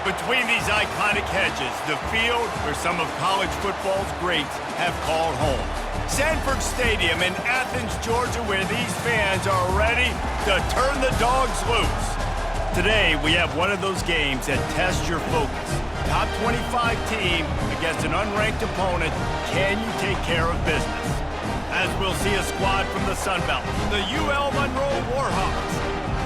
Between these iconic hedges, the field where some of college football's greats have called home. Sanford Stadium in Athens, Georgia, where these fans are ready to turn the dogs loose. Today, we have one of those games that tests your focus. Top 25 team against an unranked opponent. Can you take care of business? As we'll see a squad from the Sun Belt, the UL Monroe Warhawks,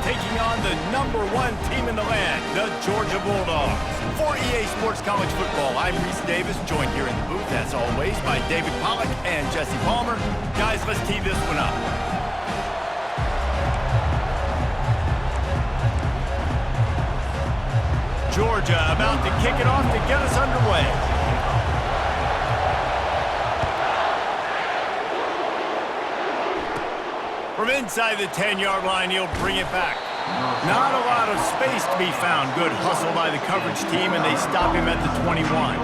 taking on the #1 team in the land, the Georgia Bulldogs. For EA Sports College Football, I'm Reese Davis, joined here in the booth, as always, by David Pollack and Jesse Palmer. Guys, let's tee this one up. Georgia about to kick it off to get us underway. From inside the 10-yard line, he'll bring it back. Not a lot of space to be found. Good hustle by the coverage team, and they stop him at the 21.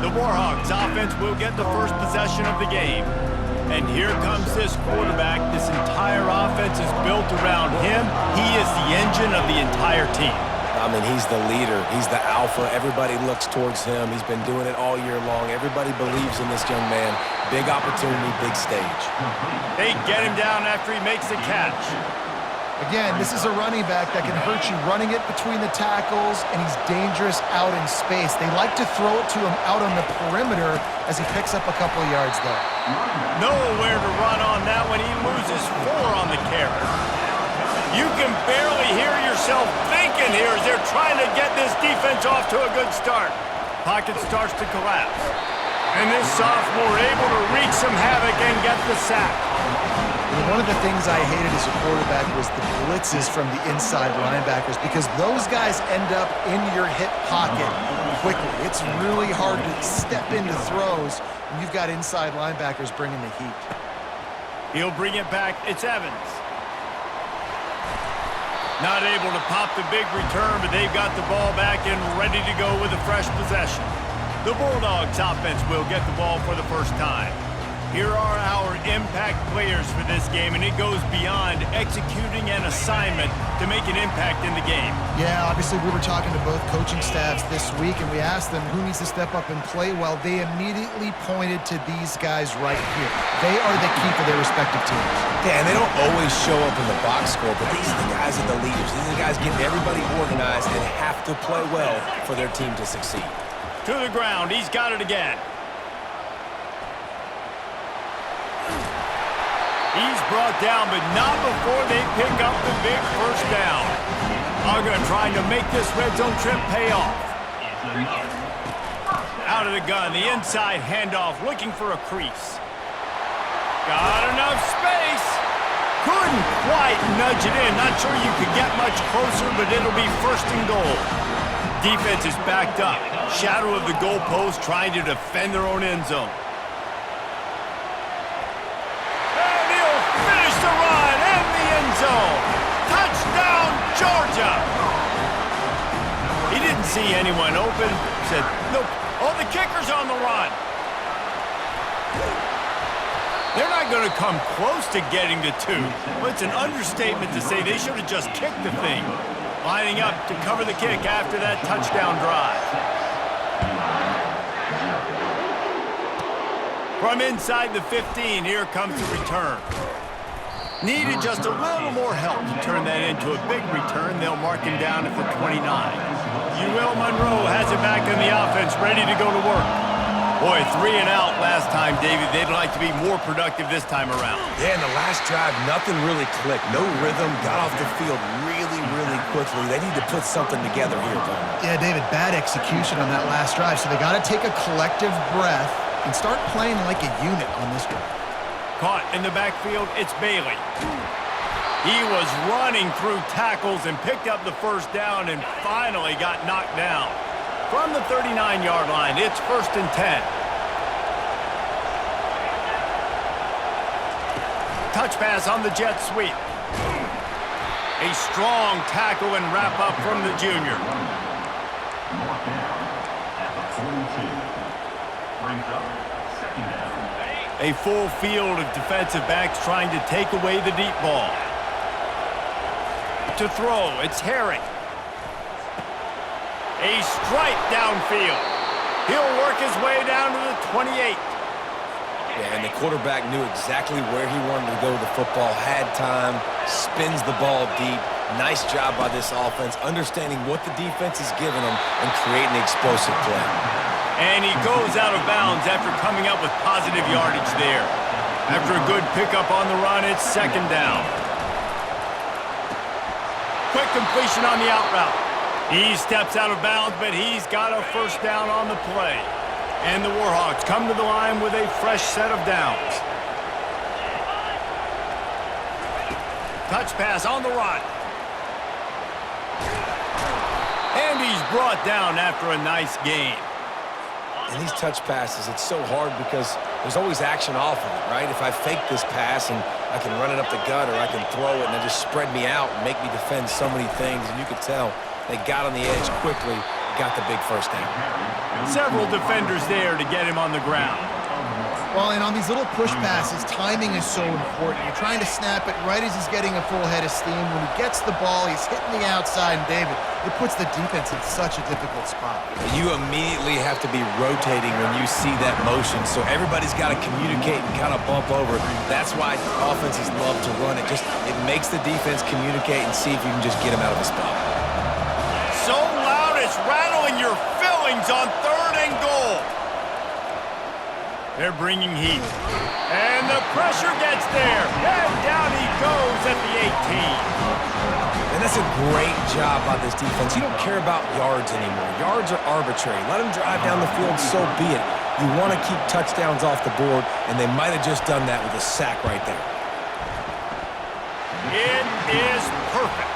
The Warhawks offense will get the first possession of the game. And here comes this quarterback. This entire offense is built around him. He is the engine of the entire team. I mean, he's the leader. He's the alpha. Everybody looks towards him. He's been doing it all year long. Everybody believes in this young man. Big opportunity, big stage. They get him down after he makes the catch. Again, this is a running back that can hurt you running it between the tackles, and he's dangerous out in space. They like to throw it to him out on the perimeter as he picks up a couple of yards there. Nowhere to run on that one. He loses 4 on the carry. You can barely hear yourself thinking here as they're trying to get this defense off to a good start. Pocket starts to collapse. And this sophomore able to wreak some havoc and get the sack. One of the things I hated as a quarterback was the blitzes from the inside linebackers, because those guys end up in your hip pocket quickly. It's really hard to step into throws when you've got inside linebackers bringing the heat. He'll bring it back. It's Evans. Not able to pop the big return, but they've got the ball back and ready to go with a fresh possession. The Bulldogs offense will get the ball for the first time. Here are our impact players for this game, and it goes beyond executing an assignment to make an impact in the game. Yeah, obviously we were talking to both coaching staffs this week, and we asked them who needs to step up and play well. They immediately pointed to these guys right here. They are the key for their respective teams. Yeah, and they don't always show up in the box score, but these are the guys that are the leaders. These are the guys getting everybody organized and have to play well for their team to succeed. To the ground. He's got it again. He's brought down, but not before they pick up the big first down. Uga trying to make this red zone trip pay off. Out of the gun, the inside handoff, looking for a crease. Got enough space. Couldn't quite nudge it in. Not sure you could get much closer, but it'll be first and goal. Defense is backed up. Shadow of the goalpost, trying to defend their own end zone. And he'll finish the run in the end zone. Touchdown, Georgia! He didn't see anyone open. Said, nope. Oh, the kicker's on the run. They're not going to come close to getting to 2. Well, it's an understatement to say they should have just kicked the thing. Lining up to cover the kick after that touchdown drive. From inside the 15, here comes the return. Needed just a little more help to turn that into a big return. They'll mark him down at the 29. UL Monroe has it back in the offense, ready to go to work. Boy, 3 and out last time, David. They'd like to be more productive this time around. Yeah, in the last drive, nothing really clicked. No rhythm, got off the field really quickly. They need to put something together here, Tom. Yeah, David, bad execution on that last drive, so they got to take a collective breath and start playing like a unit on this drive. Caught in the backfield, it's Bailey. He was running through tackles and picked up the first down and finally got knocked down. From the 39-yard line, it's 1st and 10. Touch pass on the jet sweep. A strong tackle and wrap up from the junior. A full field of defensive backs trying to take away the deep ball. To throw, it's Herring. A strike downfield. He'll work his way down to the 28. Yeah, and the quarterback knew exactly where he wanted to go with the football, had time, spins the ball deep. Nice job by this offense, understanding what the defense is giving them and creating the explosive play. And he goes out of bounds after coming up with positive yardage there. After a good pickup on the run, it's second down. Quick completion on the out route. He steps out of bounds, but he's got a first down on the play. And the Warhawks come to the line with a fresh set of downs. Touch pass on the run. And he's brought down after a nice gain. And these touch passes, it's so hard because there's always action off of it, right? If I fake this pass and I can run it up the gut or I can throw it and it just spread me out and make me defend so many things, and you could tell they got on the edge quickly, got the big first down. Several defenders there to get him on the ground. Well, and on these little push passes, timing is so important. You're trying to snap it right as he's getting a full head of steam. When he gets the ball, he's hitting the outside, and David, it puts the defense in such a difficult spot. You immediately have to be rotating when you see that motion, so everybody's got to communicate and kind of bump over. That's why offenses love to run it. It makes the defense communicate and see if you can just get him out of a spot. So loud it's rattling your fillings on 3rd and goal. They're bringing heat. And the pressure gets there. And down he goes at the 18. And that's a great job by this defense. You don't care about yards anymore. Yards are arbitrary. Let them drive down the field, so be it. You want to keep touchdowns off the board, and they might have just done that with a sack right there. It is perfect.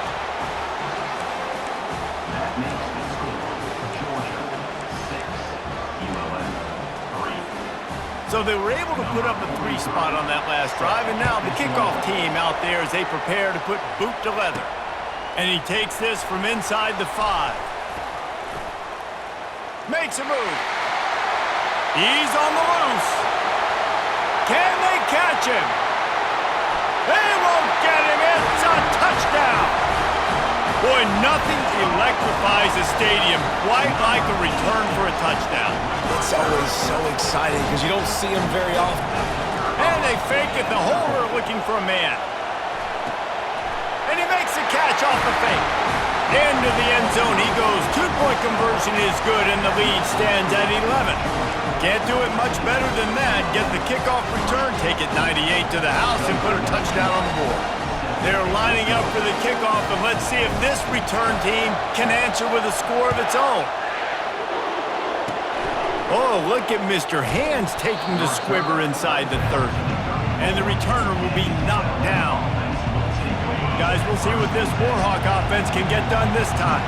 So they were able to put up a 3 spot on that last drive, and now the kickoff team out there as they prepare to put boot to leather. And he takes this from inside the 5. Makes a move. He's on the loose. Can they catch him? They won't get him. It's a touchdown. Boy, nothing electrifies a stadium quite like a return for a touchdown. It's always so exciting because you don't see them very often. And they fake it, the holder looking for a man. And he makes the catch off the fake. Into the end zone he goes. 2-point conversion is good, and the lead stands at 11. Can't do it much better than that. Get the kickoff return, take it 98 to the house, and put a touchdown on the board. They're lining up for the kickoff, and let's see if this return team can answer with a score of its own. Oh, look at Mr. Hands taking the squibber inside the 30. And the returner will be knocked down. Guys, we'll see what this Warhawk offense can get done this time.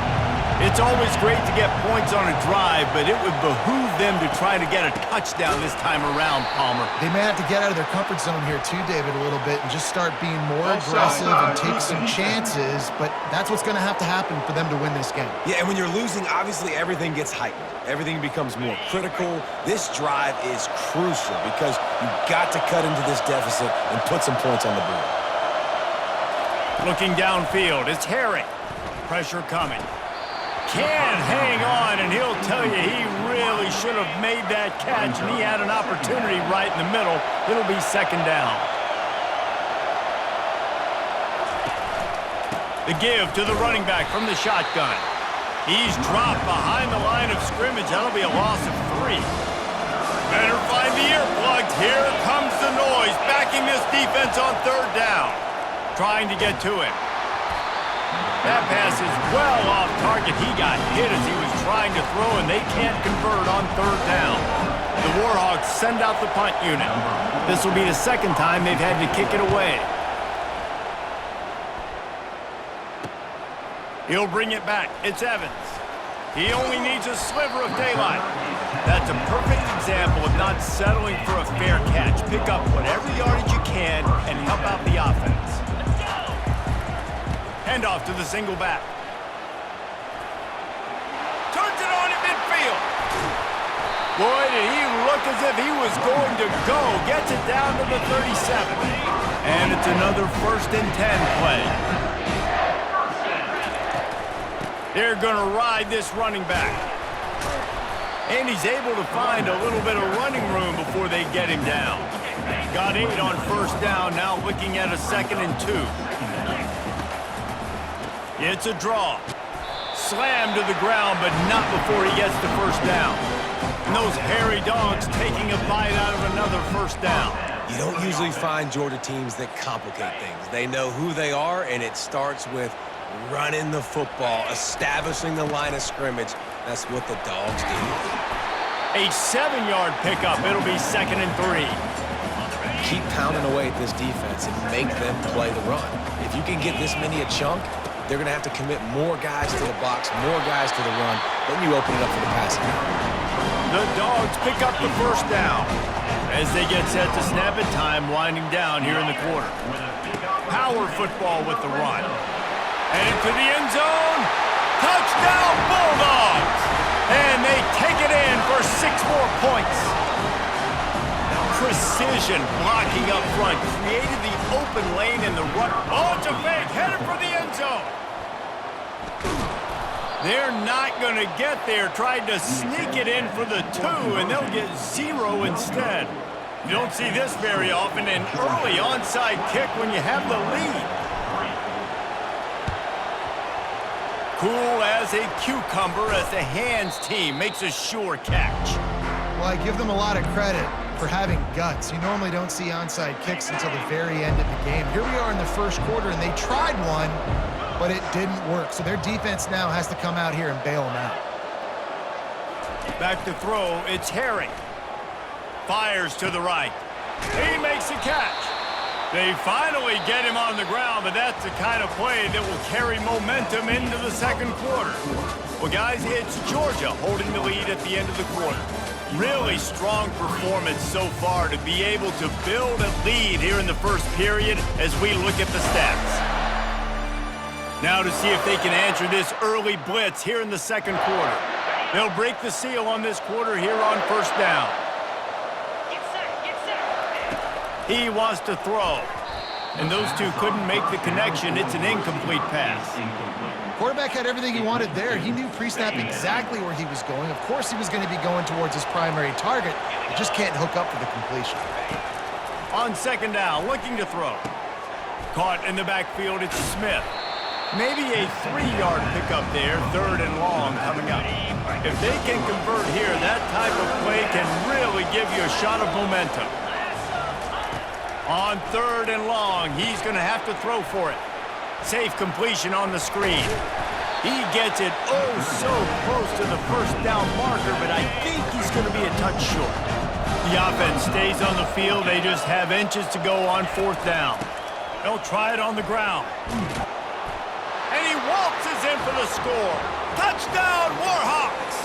It's always great to get points on a drive, but it would behoove them to try to get a touchdown this time around, Palmer. They may have to get out of their comfort zone here too, David, a little bit and just start being more aggressive and take some chances, but that's what's going to have to happen for them to win this game. Yeah, and when you're losing, obviously everything gets heightened. Everything becomes more critical. This drive is crucial because you've got to cut into this deficit and put some points on the board. Looking downfield, it's Herring. Pressure coming. Can hang on, and he'll tell you he really should have made that catch, and he had an opportunity right in the middle. It'll be second down. The give to the running back from the shotgun. He's dropped behind the line of scrimmage. That'll be a loss of 3. Better find the earplugs. Here comes the noise, backing this defense on 3rd down. Trying to get to him. That pass is well off target. He got hit as he was trying to throw, and they can't convert on 3rd down. The Warhawks send out the punt unit. This will be the second time they've had to kick it away. He'll bring it back. It's Evans. He only needs a sliver of daylight. That's a perfect example of not settling for a fair catch. Pick up whatever yardage you can and help out the offense. Handoff to the single back. Turns it on at midfield. Boy, did he look as if he was going to go. Gets it down to the 37. And it's another 1st and 10 play. They're going to ride this running back. And he's able to find a little bit of running room before they get him down. Got 8 on first down, now looking at a 2nd and 2. It's a draw. Slammed to the ground, but not before he gets the first down. And those hairy dogs taking a bite out of another first down. You don't usually find Georgia teams that complicate things. They know who they are, and it starts with running the football, establishing the line of scrimmage. That's what the Dogs do. A 7-yard pickup. It'll be 2nd and 3. Keep pounding away at this defense and make them play the run. If you can get this many a chunk, they're going to have to commit more guys to the box, more guys to the run. Then you open it up for the passing game. The Dogs pick up the first down as they get set to snap it. Time winding down here in the quarter. Power football with the run. And into the end zone. Touchdown Bulldogs! And they take it in for 6 more points. Precision blocking up front. Created the open lane in the run. Oh, it's a fake. Headed for the end zone. They're not going to get there. Tried to sneak it in for the 2, and they'll get 0 instead. You don't see this very often, an early onside kick when you have the lead. Cool as a cucumber as the hands team makes a sure catch. Well, I give them a lot of credit for having guts. You normally don't see onside kicks until the very end of the game. Here we are in the first quarter, and they tried one, but it didn't work. So their defense now has to come out here and bail them out. Back to throw, it's Herring. Fires to the right. He makes a catch. They finally get him on the ground, but that's the kind of play that will carry momentum into the second quarter. Well, guys, it's Georgia holding the lead at the end of the quarter. Really strong performance so far to be able to build a lead here in the first period as we look at the stats. Now to see if they can answer this early blitz here in the second quarter. They'll break the seal on this quarter here on first down. He wants to throw. And those two couldn't make the connection. It's an incomplete pass. Quarterback had everything he wanted there. He knew pre-snap exactly where he was going. Of course he was going to be going towards his primary target. He just can't hook up for the completion. On second down, looking to throw. Caught in the backfield, it's Smith. Maybe a 3-yard pickup there, 3rd and long coming up. If they can convert here, that type of play can really give you a shot of momentum. On 3rd and long, he's going to have to throw for it. Safe completion on the screen. He gets it oh so close to the first down marker, but I think he's going to be a touch short. The offense stays on the field. They just have inches to go on 4th down. They'll try it on the ground. And he waltzes in for the score. Touchdown, Warhawks!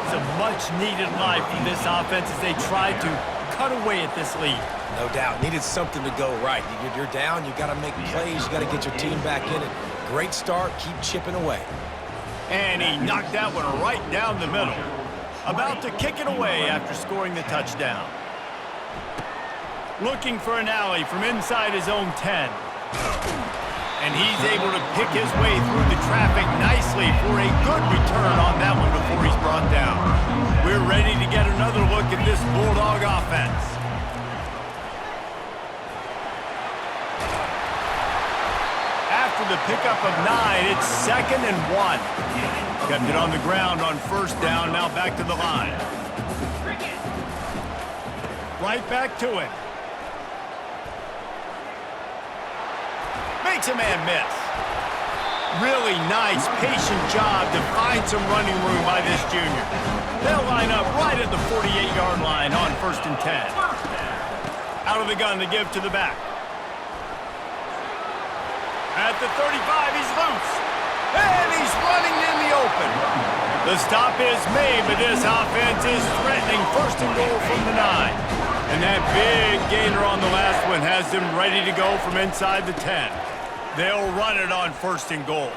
It's a much-needed life from this offense as they try to cut away at this lead. No doubt. Needed something to go right. You're down. You got to make plays. You got to get your team back in it. Great start. Keep chipping away. And he knocked that one right down the middle. About to kick it away after scoring the touchdown. Looking for an alley from inside his own 10. And he's able to pick his way through the traffic nicely for a good return on that one before he's brought down. We're ready to get another look at this Bulldog offense. After the pickup of 9, it's 2nd and 1. Kept it on the ground on first down, now back to the line. Right back to it. Makes a man miss. Really nice, patient job to find some running room by this junior. They'll line up right at the 48-yard line on 1st and 10. Out of the gun to give to the back. At the 35, he's loose. And he's running in the open. The stop is made, but this offense is threatening 1st and goal from the 9. And that big gainer on the last one has them ready to go from inside the 10. They'll run it on 1st and goal.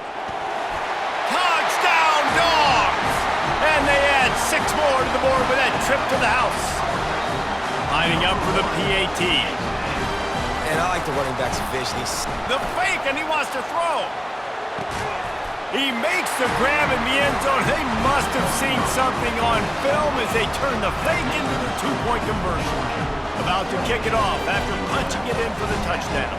Touchdown, Dogs! And they add 6 more to the board with that trip to the house. Lining up for the PAT. And I like the running back's vision. The fake, and he wants to throw. He makes the grab in the end zone. They must have seen something on film as they turn the fake into the two-point conversion. About to kick it off after punching it in for the touchdown.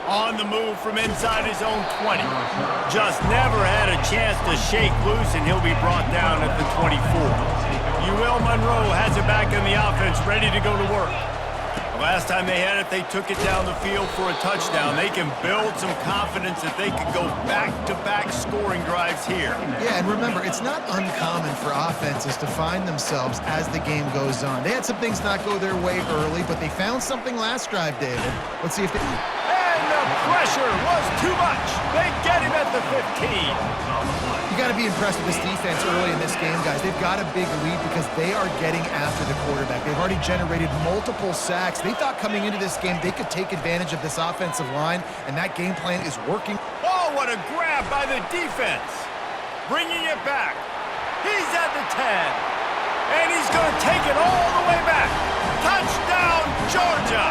On the move from inside his own 20. Just never had a chance to shake loose, and he'll be brought down at the 24. Ewell Monroe has it back in the offense, ready to go to work. The last time they had it, they took it down the field for a touchdown. They can build some confidence that they could go back-to-back scoring drives here. Yeah, and remember, it's not uncommon for offenses to find themselves as the game goes on. They had some things not go their way early, but they found something last drive, David. Let's see if they... And the pressure was too much. They get him at the 15. You got to be impressed with this defense early in this game, guys. They've got a big lead because they are getting after the quarterback. They've already generated multiple sacks. They thought coming into this game they could take advantage of this offensive line, and that game plan is working. Oh, what a grab by the defense. Bringing it back. He's at the 10. And he's going to take it all the way back. Touchdown, Georgia.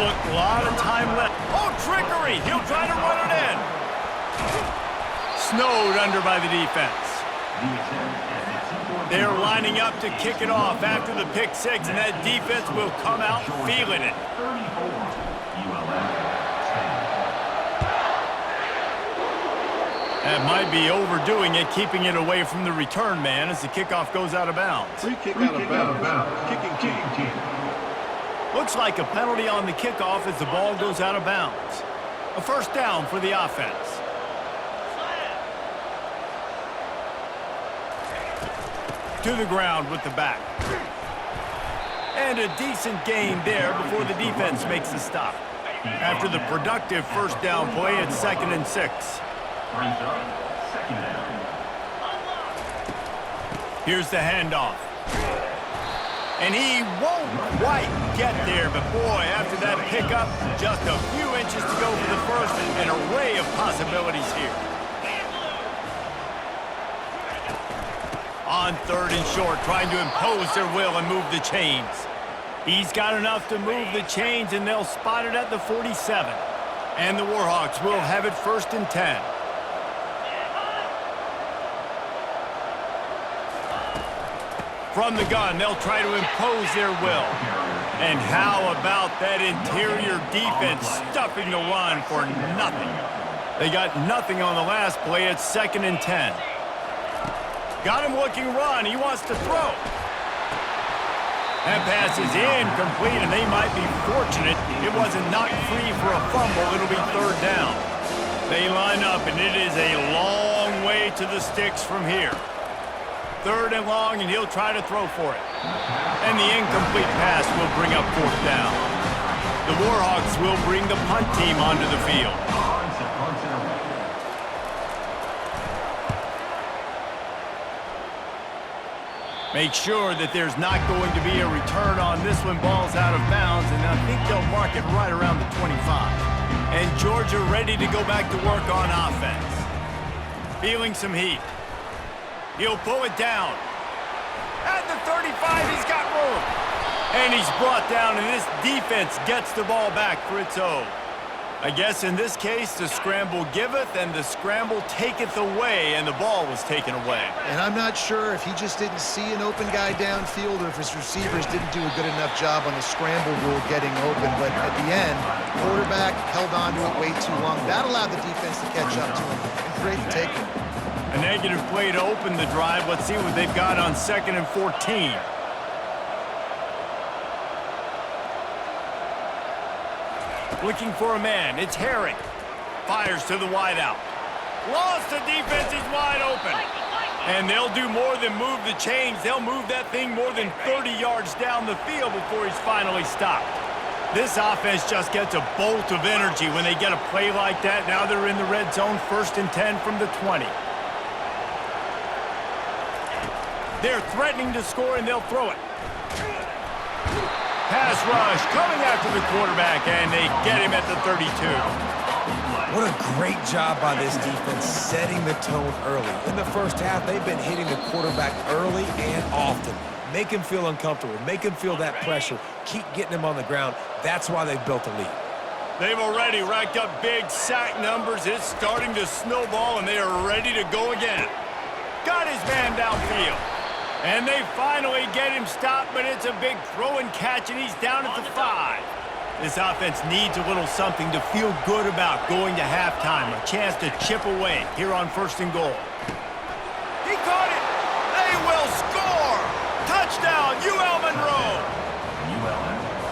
Look, a lot of time left. Oh, trickery. He'll try to run it in. Snowed under by the defense. They're lining up to kick it off after the pick six, and that defense will come out feeling it. That might be overdoing it, keeping it away from the return man as the kickoff goes out of bounds. Free kick out of bounds. Kicking team. Looks like a penalty on the kickoff as the ball goes out of bounds. A first down for the offense. To the ground with the back. And a decent gain there before the defense makes the stop. After the productive first down play, it's 2nd and 6. Here's the handoff. And he won't quite get there, but boy, after that pickup, just a few inches to go for the first, an array of possibilities here. On 3rd and short, trying to impose their will and move the chains. He's got enough to move the chains, and they'll spot it at the 47. And the Warhawks will have it 1st and 10. From the gun, they'll try to impose their will. And how about that interior defense stuffing the run for nothing? They got nothing on the last play. It's 2nd and 10. Got him looking run. He wants to throw. That pass is incomplete, and they might be fortunate it wasn't knocked free for a fumble. It'll be 3rd down. They line up, and it is a long way to the sticks from here. 3rd and long, and he'll try to throw for it. And the incomplete pass will bring up 4th down. The Warhawks will bring the punt team onto the field. Make sure that there's not going to be a return on this one. Ball's out of bounds, and I think they'll mark it right around the 25. And Georgia ready to go back to work on offense. Feeling some heat. He'll pull it down. At the 35, he's got room. And he's brought down, and this defense gets the ball back for its own. I guess in this case, the scramble giveth and the scramble taketh away, and the ball was taken away. And I'm not sure if he just didn't see an open guy downfield or if his receivers didn't do a good enough job on the scramble rule getting open. But at the end, quarterback held on to it way too long. That allowed the defense to catch up to him and create the takeaway. A negative play to open the drive. Let's see what they've got on 2nd and 14. Looking for a man. It's Herring. Fires to the wideout. Lost the defense. He's wide open. And they'll do more than move the chains. They'll move that thing more than 30 yards down the field before he's finally stopped. This offense just gets a bolt of energy when they get a play like that. Now they're in the red zone, 1st and 10 from the 20. They're threatening to score, and they'll throw it. Pass rush coming after the quarterback, and they get him at the 32. What a great job by this defense setting the tone early. In the first half, they've been hitting the quarterback early and often. Make him feel uncomfortable. Make him feel that pressure. Keep getting him on the ground. That's why they've built a lead. They've already racked up big sack numbers. It's starting to snowball, and they are ready to go again. Got his man downfield. And they finally get him stopped, but it's a big throw and catch, and he's down at the 5. This offense needs a little something to feel good about going to halftime. A chance to chip away here on 1st and goal. He caught it. They will score. Touchdown, UL Monroe.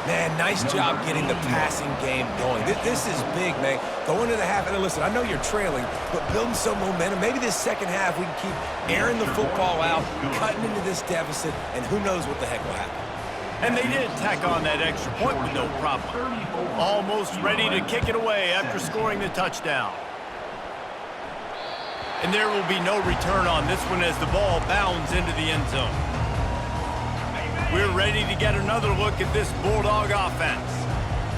Man, nice job getting the passing game going. This is big, man. Going to the half, and listen, I know you're trailing, but building some momentum. Maybe this second half we can keep airing the football out, cutting into this deficit, and who knows what the heck will happen. And they did tack on that extra point with no problem. Almost ready to kick it away after scoring the touchdown. And there will be no return on this one as the ball bounds into the end zone. We're ready to get another look at this Bulldog offense.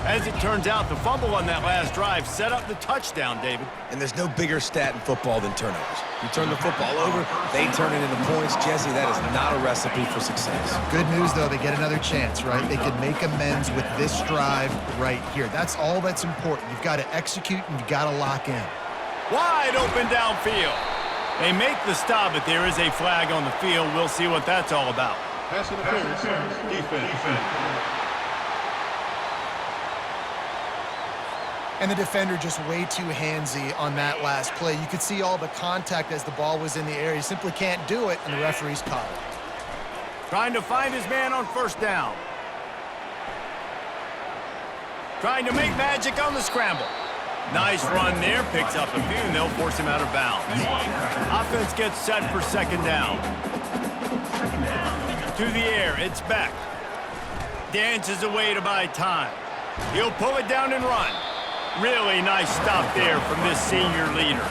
As it turns out, the fumble on that last drive set up the touchdown, David. And there's no bigger stat in football than turnovers. You turn the football over, they turn it into points. Jesse, that is not a recipe for success. Good news, though, they get another chance, right? They can make amends with this drive right here. That's all that's important. You've got to execute, and you've got to lock in. Wide open downfield. They make the stop, but there is a flag on the field. We'll see what that's all about. Pass interference. Defense. And the defender just way too handsy on that last play. You could see all the contact as the ball was in the air. He simply can't do it, and the referee's caught it. Trying to find his man on 1st down. Trying to make magic on the scramble. Nice run there. Picks up a few, and they'll force him out of bounds. Offense gets set for 2nd down. To the air. It's Beck. Dances away to buy time. He'll pull it down and run. Really nice stop there from this senior leader.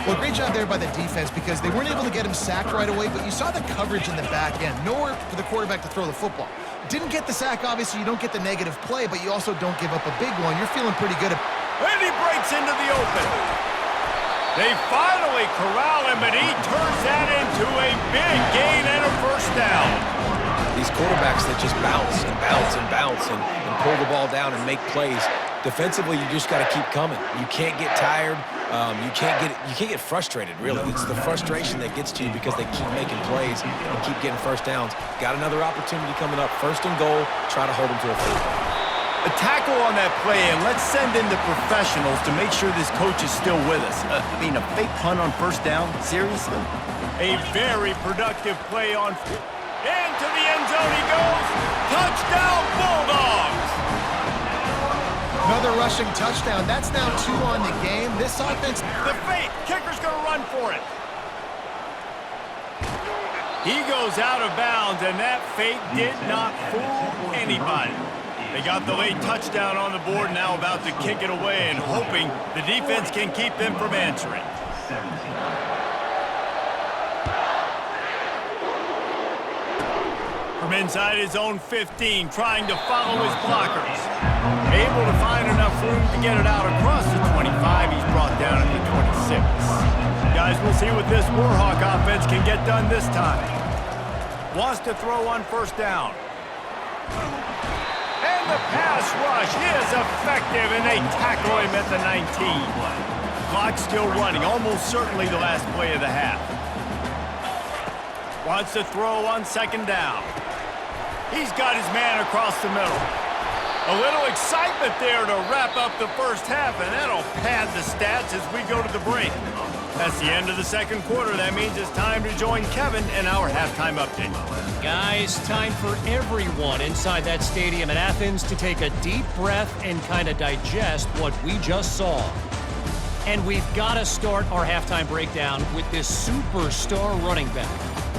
Well, great job there by the defense because they weren't able to get him sacked right away, but you saw the coverage in the back end. Nowhere for the quarterback to throw the football. Didn't get the sack, obviously. You don't get the negative play, but you also don't give up a big one. You're feeling pretty good. And he breaks into the open. They finally corral him, but he turns that into a big gain and a 1st down. These quarterbacks that just bounce and bounce and bounce and pull the ball down and make plays. Defensively, you just got to keep coming. You can't get tired. You can't get frustrated, really. It's the frustration that gets to you because they keep making plays and keep getting 1st downs. Got another opportunity coming up. 1st and goal. Try to hold them to a field goal. A tackle on that play, and let's send in the professionals to make sure this coach is still with us. I mean, a fake punt on 1st down? Seriously? A very productive play on... Into the end zone he goes. Touchdown, Bulldogs! Another rushing touchdown. That's now 2 on the game. This offense... The fake. Kicker's going to run for it. He goes out of bounds, and that fake did not fool anybody. They got the late touchdown on the board, now about to kick it away and hoping the defense can keep them from answering. From inside his own 15, trying to follow his blockers. Able to find enough room to get it out across the 25. He's brought down at the 26. Guys, we'll see what this Warhawk offense can get done this time. Wants to throw on 1st down. And the pass rush is effective, and they tackle him at the 19. Clock still running, almost certainly the last play of the half. Wants to throw on 2nd down. He's got his man across the middle. A little excitement there to wrap up the 1st half, and that'll pad the stats as we go to the break. That's the end of the 2nd quarter. That means it's time to join Kevin in our halftime update. Guys, time for everyone inside that stadium in Athens to take a deep breath and kind of digest what we just saw. And we've got to start our halftime breakdown with this superstar running back.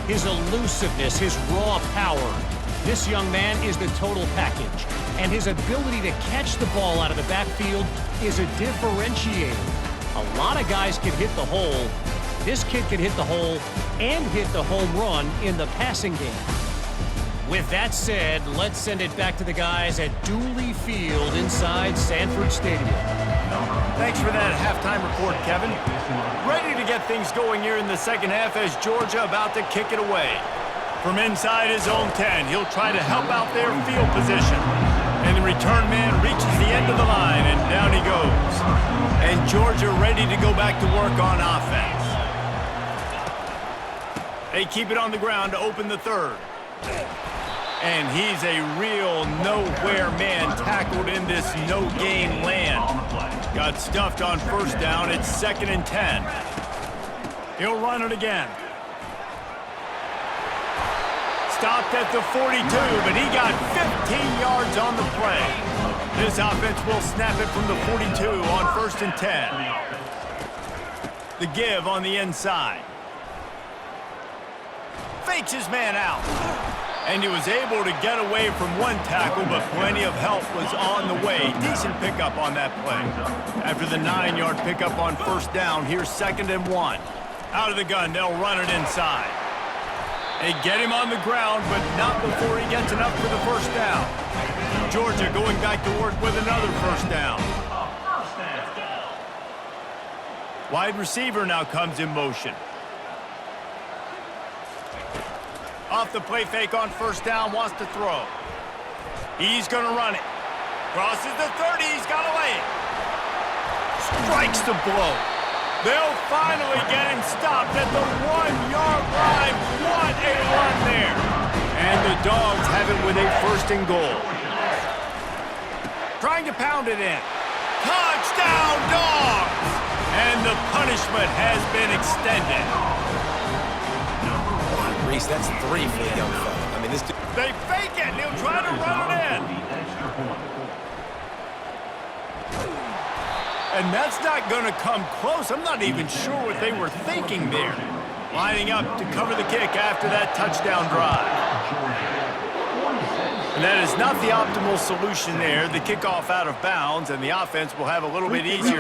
His elusiveness, his raw power. This young man is the total package, and his ability to catch the ball out of the backfield is a differentiator. A lot of guys can hit the hole. This kid can hit the hole and hit the home run in the passing game. With that said, let's send it back to the guys at Dooley Field inside Sanford Stadium. Thanks for that halftime report, Kevin. Ready to get things going here in the 2nd half as Georgia about to kick it away. From inside his own 10, he'll try to help out their field position. And the return man reaches the end of the line, and down he goes. And Georgia ready to go back to work on offense. They keep it on the ground to open the third. And he's a real nowhere man tackled in this no-gain land. Got stuffed on first down. It's 2nd and 10. He'll run it again. Stopped at the 42, but he got 15 yards on the play. This offense will snap it from the 42 on 1st and 10. The give on the inside. Fakes his man out. And he was able to get away from one tackle, but plenty of help was on the way. Decent pickup on that play. After the 9-yard pickup on first down, here's 2nd and 1. Out of the gun, they'll run it inside. They get him on the ground, but not before he gets enough for the first down. Georgia going back to work with another first down. Wide receiver now comes in motion. Off the play fake on first down, wants to throw. He's going to run it. Crosses the 30, he's got to lay it. Strikes the blow. They'll finally get him stopped at the 1-yard line. What a run there. And the Dogs have it with a 1st and goal. Trying to pound it in. Touchdown, Dogs! And the punishment has been extended. Reese, that's 3 for the young fella. I mean, this dude... They fake it, and he'll try to run it in. And that's not going to come close. I'm not even sure what they were thinking there. Lining up to cover the kick after that touchdown drive. And that is not the optimal solution there. The kickoff out of bounds, and the offense will have a little bit easier